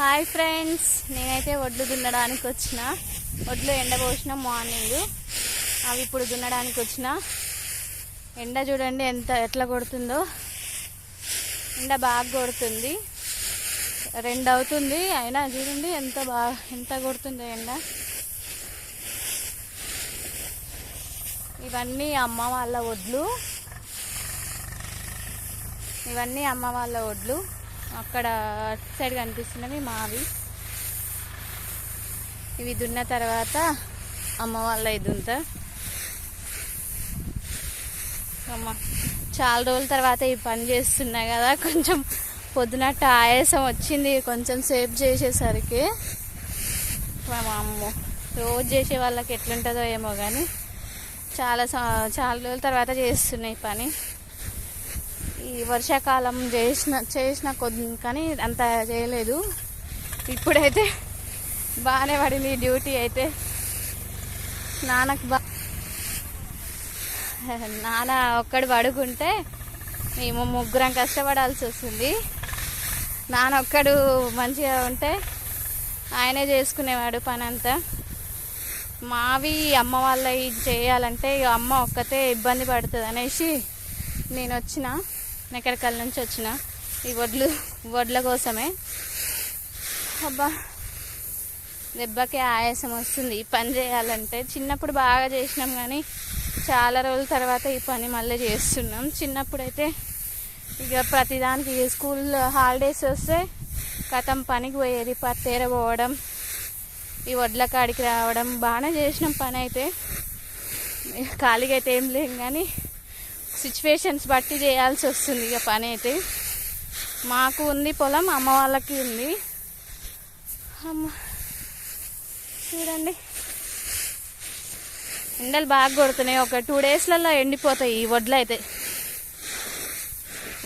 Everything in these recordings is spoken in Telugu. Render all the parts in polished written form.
హాయ్ ఫ్రెండ్స్, నేనైతే వడ్లు దున్నడానికి వచ్చిన. వడ్లు ఎండబోసిన మార్నింగ్, అవి ఇప్పుడు దున్నడానికి వచ్చిన. ఎండ చూడండి ఎట్లా కొడుతుందో. ఎండ బాగా కొడుతుంది, 2 అవుతుంది అయినా చూడండి ఎంత కొడుతుందో ఎండ. ఇవన్నీ అమ్మ వాళ్ళ వడ్లు. అక్కడ అటు సైడ్ కనిపిస్తున్నవి మావి. ఇవి దున్న తర్వాత అమ్మ వాళ్ళ దున్నుతా. అమ్మ చాలా రోజుల తర్వాత ఈ పని చేస్తున్నా కదా, కొంచెం పొద్దునట్టు ఆయాసం వచ్చింది కొంచెం సేపు చేసేసరికి. మా అమ్మ రోజు చేసే వాళ్ళకి ఎట్లుంటుందో ఏమో కానీ చాలా రోజుల తర్వాత చేస్తున్నాయి పని. ఈ వర్షాకాలం చేసిన కానీ అంత చేయలేదు. ఇప్పుడైతే బాగానే పడింది డ్యూటీ అయితే. నాన్న ఒక్కడు పడుకుంటే మేము ముగ్గురం కష్టపడాల్సి వస్తుంది. నాన్న ఒక్కడు మంచిగా ఉంటే ఆయనే చేసుకునేవాడు పని అంతా. మావి అమ్మ వాళ్ళ చేయాలంటే అమ్మ ఒక్కతే ఇబ్బంది పడుతుంది అనేసి నేను వచ్చిన, నెక్కడికల్ నుంచి వచ్చిన ఈ వడ్ల కోసమే. అబ్బా దెబ్బకే ఆయాసం వస్తుంది ఈ పని చేయాలంటే. చిన్నప్పుడు బాగా చేసినాం కానీ చాలా రోజుల తర్వాత ఈ పని మళ్ళీ చేస్తున్నాం. చిన్నప్పుడైతే ఇక ప్రతిదానికి స్కూల్ హాలిడేస్ వస్తే కథం పనికి పోయేది, పత్తేర పోవడం, ఈ వడ్ల కాడికి రావడం. బాగానే చేసినాం పని అయితే. ఖాళీగా అయితే ఏం లేం కానీ సిచ్యువేషన్స్ బట్టి చేయాల్సి వస్తుంది ఇక పని అయితే. మాకు ఉంది పొలం, అమ్మ వాళ్ళకి ఉంది. అమ్మ చూడండి ఎండలు బాగా కొడుతున్నాయి. ఒక 2 డేస్లలో ఎండిపోతాయి ఈ వడ్లు అయితే.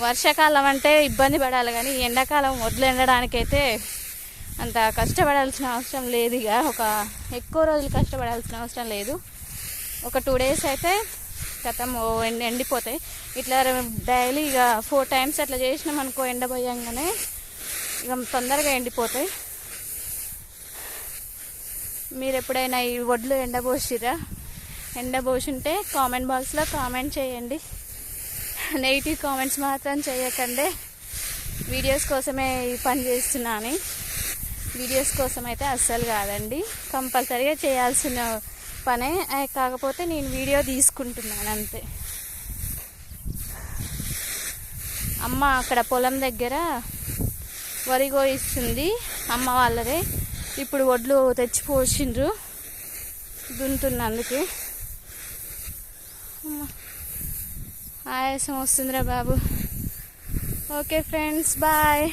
వర్షాకాలం అంటే ఇబ్బంది పడాలి కానీ ఎండాకాలం వడ్లు ఎండడానికైతే అంత కష్టపడాల్సిన అవసరం లేదు. ఇక ఎక్కువ రోజులు కష్టపడాల్సిన అవసరం లేదు. ఒక 2 డేస్ అయితే కథం ఎండిపోతాయి. ఇట్లా డైలీ ఇక 4 టైమ్స్ అట్లా చేసినాం అనుకో ఎండబోయంగానే ఇక తొందరగా ఎండిపోతాయి. మీరు ఎప్పుడైనా ఈ వడ్లు ఎండబోసుంటే కామెంట్ బాక్స్లో కామెంట్ చేయండి. నెగిటివ్ కామెంట్స్ మాత్రం చేయకండి. వీడియోస్ కోసమే ఈ పని చేస్తున్నాను. వీడియోస్ కోసం అయితే అస్సలు కాదండి, కంపల్సరీగా చేయాల్సిన పనే. కాకపోతే నేను వీడియో తీసుకుంటున్నాను అంతే. అమ్మ అక్కడ పొలం దగ్గర వరి కోయిస్తుంది, అమ్మ వాళ్ళదే. ఇప్పుడు వడ్లు తెచ్చి పోసిండ్రు దున్నుతున్నందుకు. ఆయాసం వస్తుందిరా బాబు. Okay friends, bye.